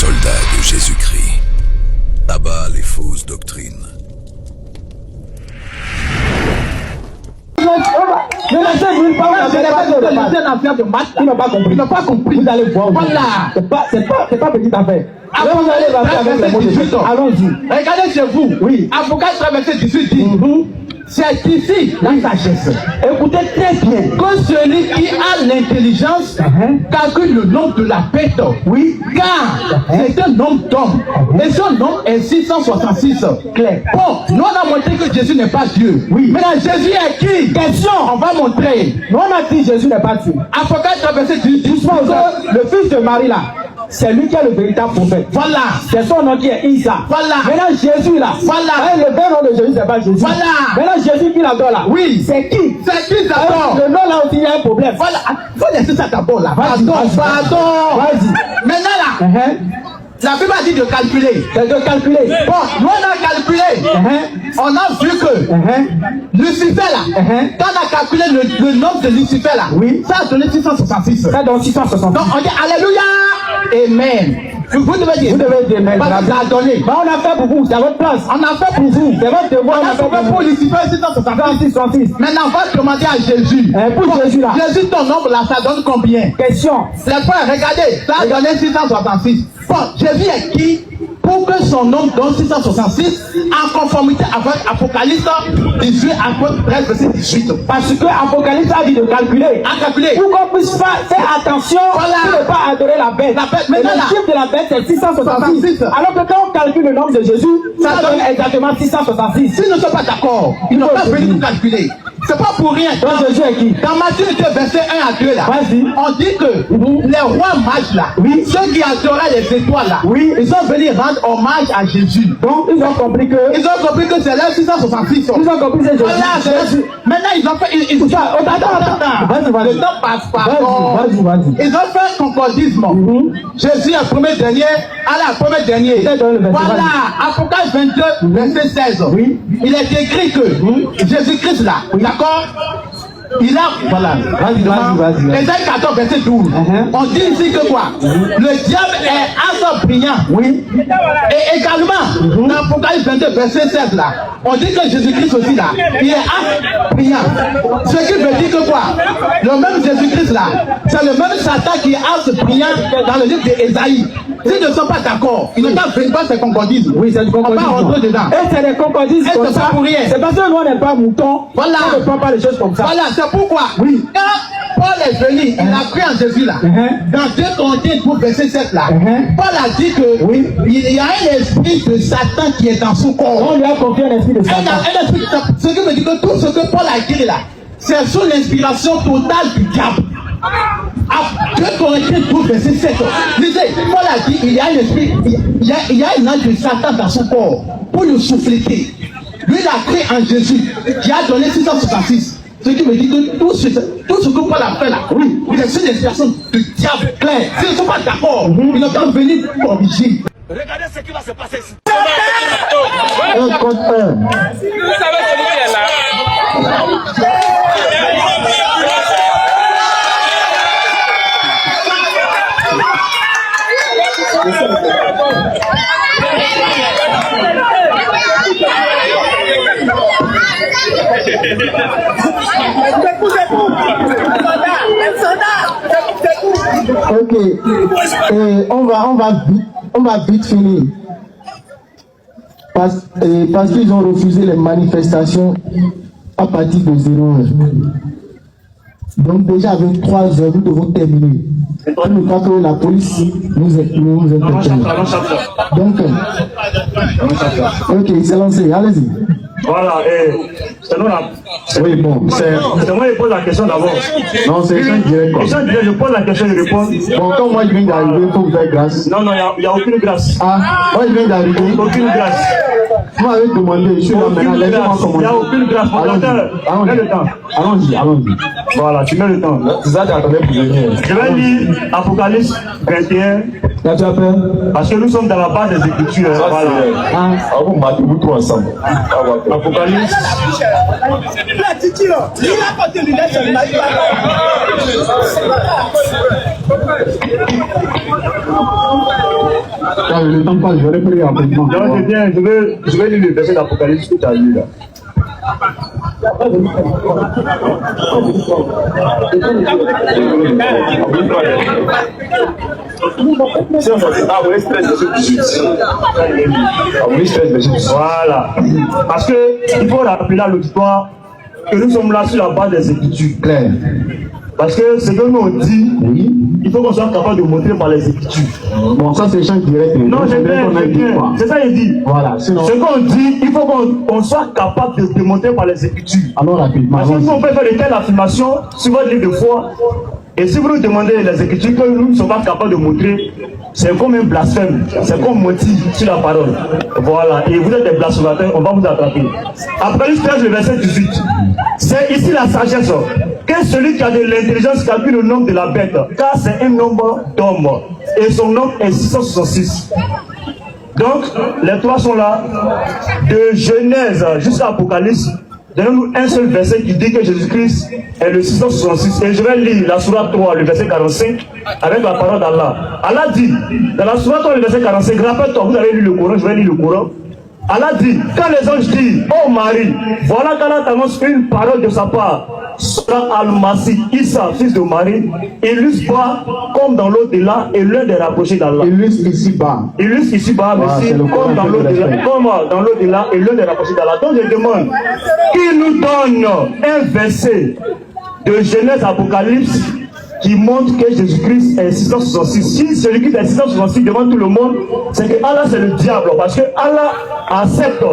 soldats de Jésus-Christ. Abat les fausses doctrines. Il n'a pas compris. Il n'a pas compris. Vous allez voir. Voilà. C'est pas petite affaire. Allons-y. Regardez chez vous. Oui. Apocalypse verset 18 dit. C'est ici la sagesse. Écoutez très bien. Que celui qui a l'intelligence calcule le nombre de la bête. Oui. Car c'est un nombre d'hommes. Et son nombre est 666. Clair. Bon, nous on a montré que Jésus n'est pas Dieu. Oui. Maintenant, Jésus est qui? Question. On va montrer. Nous on a dit Jésus n'est pas Dieu. Apocalypse verset 18. Le fils de Marie là. C'est lui qui est le véritable prophète. Voilà. C'est son nom qui est Isa. Voilà. Maintenant Jésus là. Voilà. Le vrai nom de Jésus c'est pas Jésus. Voilà. Maintenant Jésus qui l'adore là. Oui. C'est qui? C'est qui d'abord? Le nom là aussi il y a un problème. Voilà. Il faut laisser ça d'abord là. Pardon. Vas-y. Maintenant là. La Bible a dit de calculer. C'est de calculer. Bon, nous on a calculé. On a vu que Lucifer là, quand on a calculé le nombre de Lucifer là, oui, ça a donné 666. Ça donne 666. Donc on dit Alléluia. Amen. Vous devez dire. Vous devez dire Amen. Parce que ça a donné. Mais on a fait pour vous. C'est à votre place. On a fait pour vous. C'est votre devoir. On a fait pour Lucifer 666. Maintenant on va demander à Jésus. Pour Jésus là. Jésus ton nombre là, ça donne combien? Question. Les frères, regardez. Ça a donné 666. Bon, Jésus est qui pour que son nombre donne 666 en conformité avec Apocalypse 18 à 13 verset 18. Parce que Apocalypse a dit de calculer. À calculer. Pour qu'on puisse faire attention pour ne pas adorer la bête. Mais le chiffre de la bête c'est 666. Alors que quand on calcule le nombre de Jésus, ça donne exactement 666. S'ils ne sont pas d'accord, ils n'ont pas venu pour calculer. C'est pas pour rien. Donc Jésus est qui? Dans Matthieu verset 1 à 2 là, on dit que les rois mages là, oui, ceux qui adoraient les étoiles là, oui, ils sont venus rendre hommage à Jésus. Donc ils ont compris que c'est là 666. Ils ont compris que c'est Jésus. Voilà, maintenant ils ont fait attends. Le temps passe pas. Vas-y. Ils ont fait un concordisme. Jésus est premier dernier, Allah premier dernier. Voilà, Apocalypse 22 verset 16. Oui. Il est écrit que Jésus-Christ là, d'accord? Il a, voilà, vas-y. Ésaïe 14, verset 12. On dit ici que quoi? Le diable est assez brillant. Oui. Et également, dans Apocalypse 22, verset 16 là, on dit que Jésus-Christ aussi là, il est assez brillant. Ce qui veut dire que quoi? Le même Jésus-Christ là, c'est le même Satan qui est assez brillant dans le livre d'Ésaïe. S'ils ne sont pas d'accord, ils ne peuvent pas ces concordismes. Oui, c'est du concordisme. On va rentrer dedans. Et c'est des concordismes comme ça. Pour rien. C'est parce que nous on n'est pas mouton. Voilà. On ne prend pas les choses comme ça. Voilà, c'est pourquoi. Oui. Quand Paul est venu, il a cru en Jésus là. Dans 2 Corinthiens 12 verset 7 là, Paul a dit que oui, il y a un esprit de Satan qui est dans son corps. On lui a confié un esprit de Satan. Un esprit de Satan. Ce qui veut dire que tout ce que Paul a écrit là, c'est sous l'inspiration totale du diable. À 2 Corinthiens 12 verset 7. Lisez, Paul a dit il y a un esprit, il y a un ange de Satan dans son corps pour le souffléter. Lui il a créé en Jésus qui a donné 666. Ce qui veut dire que tout ce que Paul a fait là, oui, il est sous l'inspiration du diable clair. S'ils ne sont pas d'accord, ils n'ont pas venu corriger. Regardez ce qui va se passer ici. Un contre un. Vous savez celui qui est là. Ok, on va vite finir. Parce qu'ils ont refusé les manifestations à partir de 0h. Donc déjà avec 3h, nous devons terminer. Pour ne pas que la police nous interpelle. Donc, ok, c'est lancé, allez-y. Voilà, c'est nous là. Oui, bon, c'est moi qui pose la question d'abord. Non, c'est échange direct. Échange direct, je pose la question, je réponds. Bon, quand moi je viens d'arriver, il faut vous faire grâce. Non, il n'y a aucune grâce. Ah, moi je viens d'arriver. Aucune grâce. Vous m'avez demandé, je suis là maintenant, laissez-moi commencer. Il n'y a aucune grâce. Mets le temps. Allons-y. Voilà, tu mets le temps. C'est ça que tu attendais pour venir. Je vais lire Apocalypse 21. Là, tu as peur? Parce que nous sommes dans la base des Écritures. Voilà. Vous battez-vous tout ensemble. Apocalypse. Le temps passe, j'aurais pris rapidement. Non, c'est bien, je vais lire le verset d'Apocalypse que tu as lu là. Voilà. Parce que il faut rappeler à l'auditoire que nous sommes là sur la base des Écritures. Claire. Parce que ce que nous on dit, Oui. il faut qu'on soit capable de montrer par les Écritures. Bon, ça c'est champ direct. Non, j'ai bien. C'est ça qu'il dit. Voilà, sinon. Ce qu'on dit, il faut qu'on soit capable de démontrer par les Écritures. Alors rapidement. Parce que nous, on peut faire de telles affirmations sur votre livre de foi. Et si vous nous demandez les Écritures que nous ne sommes pas capables de montrer, c'est comme un blasphème. C'est comme mentir sur la parole. Voilà. Et vous êtes des blasphémateurs, on va vous attraper. Apocalypse 13, le verset 18. C'est ici la sagesse. Que celui qui a de l'intelligence calcule le nombre de la bête, car c'est un nombre d'hommes. Et son nombre est 666. Donc, les trois sont là. De Genèse jusqu'à Apocalypse. Donnez-nous un seul verset qui dit que Jésus-Christ est le 666. Et je vais lire la sourate 3, le verset 45, avec la parole d'Allah. Allah dit, dans la sourate 3, le verset 45, rappelle-toi, vous avez lu le Coran, je vais lire le Coran. Allah dit, quand les anges disent, oh Marie, voilà qu'Allah t'annonce une parole de sa part. Sera Al-Masih, Issa, fils de Marie, illustre pas comme dans l'au-delà et l'un des rapprochés d'Allah. Illustre ici-bas. Illustre ici-bas, mais c'est le comme dans l'au-delà et l'un des rapprochés d'Allah. Donc je demande qu'il nous donne un verset de Genèse Apocalypse qui montre que Jésus-Christ est 666. Si Jésus-Christ est 666 devant tout le monde, c'est que Allah c'est le diable, parce que Allah accepte.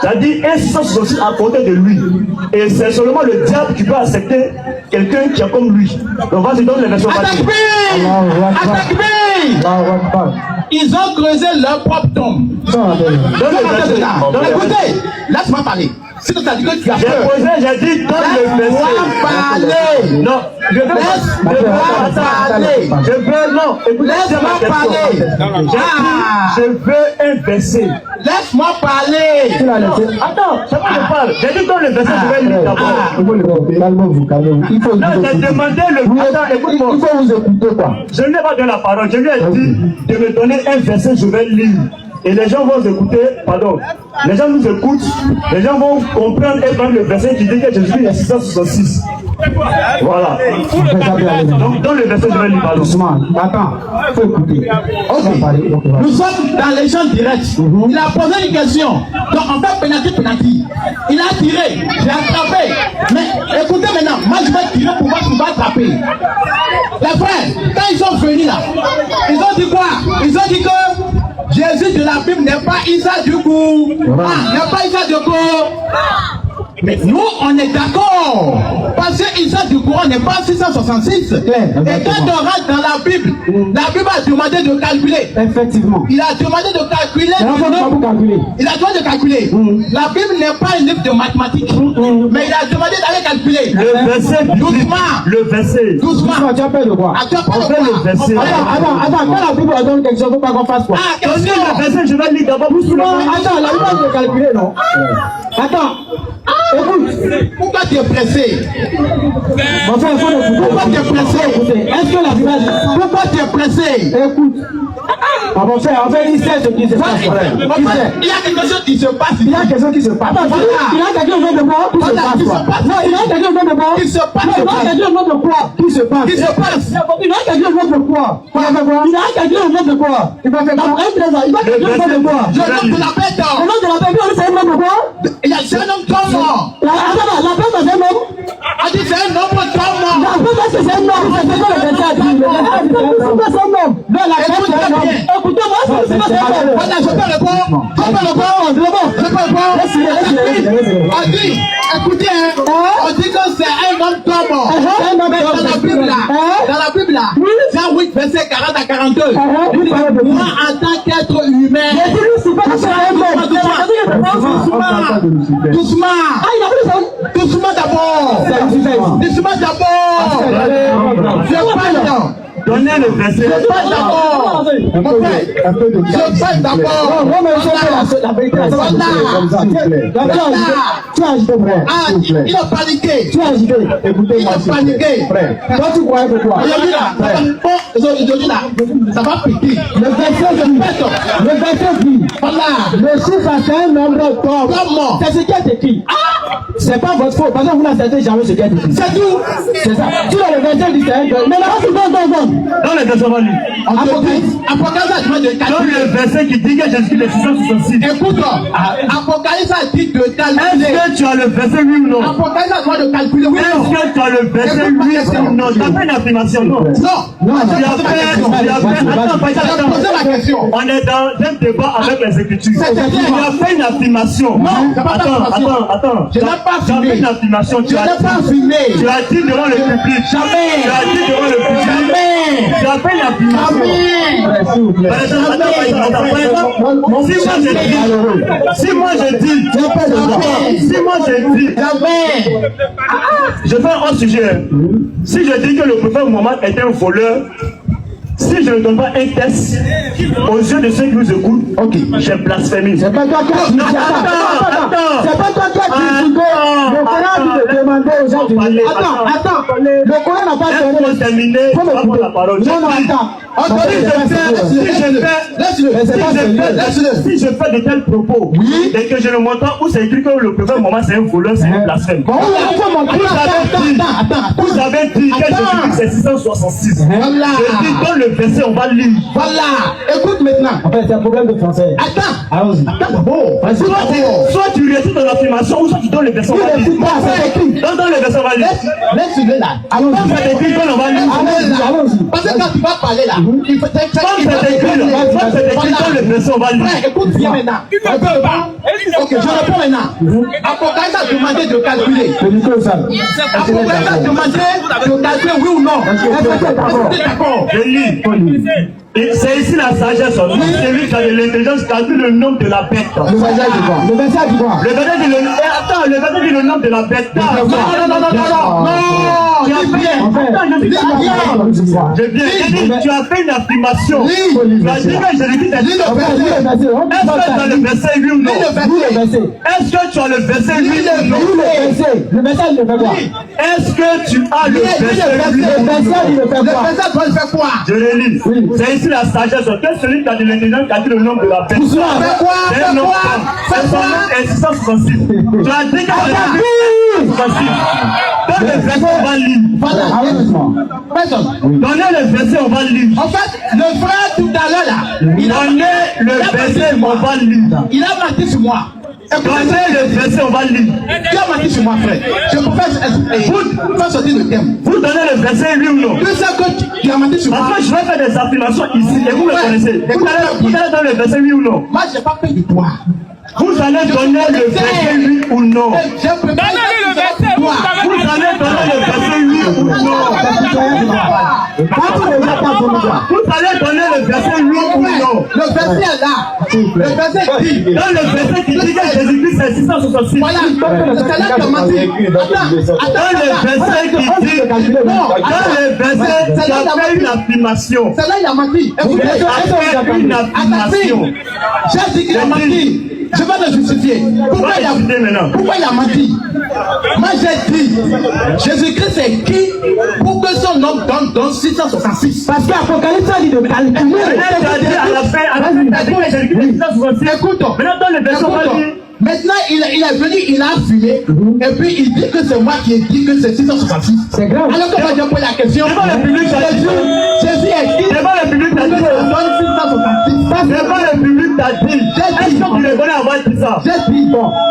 C'est-à-dire un 666 à côté de lui. Et c'est seulement le diable qui peut accepter quelqu'un qui est comme lui. Donc vas-y, donne les versions. Attaque-B! Ils ont creusé leur propre tombe. Écoutez, laisse-moi parler. Si tu as dit que tu as peur, j'ai dit donne le verset. Parler. Non, je veux Laisse-moi parler. Je veux un verset. Laisse-moi parler. Attends, c'est moi qui parle. J'ai dit donne le verset, je vais lire d'abord. Calmez-vous. Il faut Non, j'ai demandé le attends, écoute-moi. Il faut vous écouter quoi. Je n'ai pas donné la parole. Je lui ai dit de me donner un verset, je vais lire. Et les gens vont écouter, pardon, les gens nous écoutent, les gens vont comprendre et prendre le verset qui dit que Jésus est 666. Voilà. Donc, dans le verset, je vais lire, pardon. Attends, il faut écouter. Nous sommes dans les gens directs. Il a posé une question. Donc on fait penalty. Il a tiré, j'ai attrapé. Mais écoutez maintenant, moi je vais tirer pour voir si vous attraper. Les frères, quand ils sont venus là, ils ont dit quoi? Ils ont dit que Jésus de la Bible n'est pas Issa du coup. N'est pas Issa du coup. Mais nous, on est d'accord. Parce que Issa du Coran n'est pas 666. Et quand on rentre dans la Bible a demandé de calculer. Effectivement. Il a demandé de calculer. Il a demandé de calculer. La Bible n'est pas un livre de mathématiques. Mais il a demandé d'aller calculer. Le verset. Doucement. Le verset. Doucement. Tu as peur de quoi? On fait le verset. Attends, quand la Bible donne quelque chose, il ne faut pas qu'on fasse quoi? Donnez le verset, je vais lire d'abord. Attends, la Bible doit calculer, non? Attends. Écoute, pourquoi tu es pressé? Pourquoi tu es pressé? Est-ce que la Bible dit? Pourquoi tu es pressé? Écoute. Mon frère, en fait, il sait ce qui se passe. Il y a quelque chose qui se passe. Il y a quelque chose qui se passe. Il y a quelque chose de quoi qui se passe. Non, il y a quelque chose de quoi qui se passe. Il y a quelque chose de quoi qui se passe. Qui se passe. Il y a quelque chose de quoi? Il y a quelque chose de quoi? Il va faire quoi? Il va quelque chose de quoi? Le nom de la bête. Le nom de la bête, c'est un nom de quoi? Il y a un homme comme moi. La bête, c'est un homme. A dit c'est un homme comme moi. La bête, c'est un homme. C'est pas le verset à dire. C'est un homme. Non, la bête, c'est un homme. Écoutez-moi, c'est pas un homme. Voilà, je peux répondre. On dit, écoutez, on dit que c'est un homme comme moi. Mais dans la Bible là, Jean 8, verset 40 à 42, moi en tant qu'être humain, doucement d'abord. Je parle Donnez le verset. Je ne suis pas d'accord. Un peu de Je ne suis pas d'accord. Non, mais je fais la vérité. Voilà. Tu as agité, frère. Ah, S'il vous plaît. il a paniqué. Tu as agité. Écoutez-moi, Il s'il a vous plaît. paniqué. Frère, toi, tu croyais que quoi? Aujourd'hui là, ça va péter. Le verset dit, Voilà. le chiffre c'est un nombre d'hommes. Comment? C'est ce qui est écrit. C'est pas votre faute. Parce que vous n'acceptez jamais ce qui est écrit. C'est tout. C'est ça. Tu as le verset dit c'est un nombre. Mais là, tu donnes. Dans le verset, on va lire. Apocalypse, Dans le verset qui dit que Jésus-Christ est 666. écoute, Apocalypse a dit de calculer. Est-ce que tu as le verset oui ou non? Apocalypse a dit de calculer. Oui, Est-ce non. que tu as le verset oui ou non? Tu as fait une affirmation, non? Non. Tu as fait. Attends, Posez la question. on est dans un débat avec les Écritures. C'est Tu as fait une affirmation. Non, c'est pas Attends. Je n'ai pas Tu as filmé. fait une affirmation. Je n'ai pas filmé. Tu as dit devant le public. Jamais. Tu as dit devant le public. Jamais. Tu as fait une affirmation. Jamais. S'il vous plaît. Par exemple, si moi je dis, Jamais. je fais un sujet. Si je dis que le prophète Mohammed est un voleur, si je ne donne pas un test aux yeux de ceux qui nous écoutent, Ok. j'ai blasphémé. C'est pas toi qui as dit. Attends. C'est pas toi qui as critiqué. Le Coran dit de demander aux gens de venir. Attends. Le Coran n'a pas donné. Laisse-moi terminer. Faut Pas m'écouter. la parole. Non, attends. Si je fais de tels propos et que je le montre où c'est écrit que le prophète Mohammed c'est un voleur, c'est un blasphème. Bon, on peut montrer. Vous avez dit que Jésus-Christ c'est 666. Voilà. Je dis dans le verset, on va lire. Voilà. Écoute maintenant. En fait, c'est un problème de français. Attends. Allons-y. Attends d'abord. Soit tu récites dans l'affirmation, ou soit tu donnes le verset, on va lire. Dans le verset, on va lire. Laisse-le là. Allons-y. Comme c'est écrit, on va lire. Allons-y. Parce que quand tu vas parler là, il faut Comme c'est écrit, dans le verset, on va lire. Frère, écoute bien maintenant. Ok, je réponds maintenant. Apocalypse a demandé de calculer. Apocalypse a demandé de calculer oui ou non. Est-ce que tu es d'accord? Je lis. Et c'est ici la sagesse. Celui qui a de l'intelligence calcule le nombre de la bête. Le verset dit quoi? Le verset dit le nombre de la bête. Non. Tu as fait, tu as fait une affirmation. Tu as dit que Jésus-Christ est Lis le verset. Est-ce que tu as le verset oui ou non? Est-ce que tu as le verset oui ou non? Le verset, il le fait quoi? Est-ce que tu as le verset oui ou non? Il le fait Le quoi? verset doit faire quoi? Je relis. C'est ici la sagesse. Que celui qui a de l'intelligence calcule le nombre de la bête. Fais quoi? C'est un nombre. C'est son nom est 666. Tu as dit que c'est 666. Dans le verset, on va lire. Voilà. Personne. Donnez le verset, on va lire. En fait, le frère tout à l'heure là, Donnez le verset, on va lire. il a menti sur moi. Donnez le verset, on va lire. Tu as menti sur moi, frère. Je peux faire sortir le thème. Vous donnez le verset, oui ou non? Tu sais que tu as menti sur moi. Parce que je vais faire des affirmations ici et vous me connaissez. Vous allez donner le verset, oui ou non? Moi, je n'ai pas peur de toi. Vous allez donner le verset, oui ou non? Donnez le verset, Vous allez donner le verset, oui ou non? Vous allez donner le verset, oui ou non? Le verset est là. Le verset dit. Dans le verset qui dit que Jésus-Christ c'est 666. Voilà. C'est là que tu as menti. Dans le verset qui dit. Dans le verset, tu as fait une affirmation. C'est là il a menti. Tu as fait une affirmation. J'ai dit qu'il a menti. Je vais le justifier. Pourquoi il a menti? Moi j'ai dit, Jésus-Christ est qui pour que son nom donne 666? Parce qu'Apocalypse a dit de calculer. Écoute, maintenant il est venu, il a fumé, et puis il dit que c'est moi qui ai dit que c'est 666. C'est grave. Alors que moi je pose la question, Jésus est qui Devant le public, pour que ça donne 666? devant le public, t'as dit. Est-ce que tu les connais avoir dit ça? J'ai dit,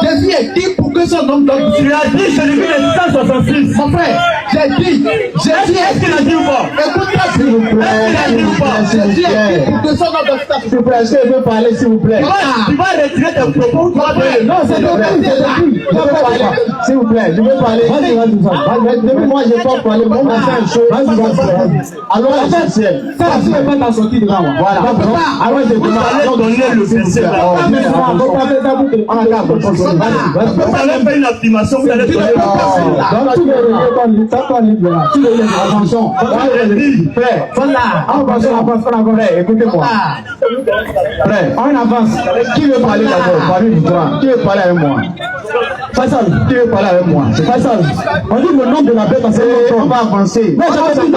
Jésus est qui pour que son nom donne? Tu as dit Jésus-Christ est 666. Mon frère, j'ai dit, Jésus Est-ce qu'il a dit ou pas? écoute-moi s'il vous plaît. Est-ce qu'il a dit ou pas? s'il vous plaît. S'il vous plaît, est-ce que je peux parler, s'il vous plaît? Tu vas retirer tes propos, tu vas donner. Non, c'est depuis. Je peux parler. S'il vous plaît, je veux parler. Vas-y. Depuis moi, je n'ai pas parlé. Mon matin, alors, l'essentiel. Ça, tu ne peux pas t'en sortir devant moi. Voilà. Alors, je demande. Vous allez donner le principe là. Vous allez faire une affirmation, vous allez donner le principe. Dans tous les religions, tous les attention. Frère, frère, écoutez-moi. Frère, on avance. Qui veut parler d'abord? Parlez-moi. Qui veut parler avec moi? Faisal, qui veut parler avec moi? C'est Faisal. On dit le nom de la bête parce qu'on va avancer. Non, je vais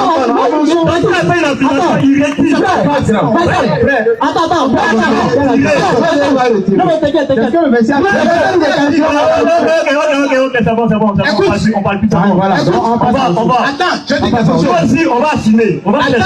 on va assumer. On va assumer.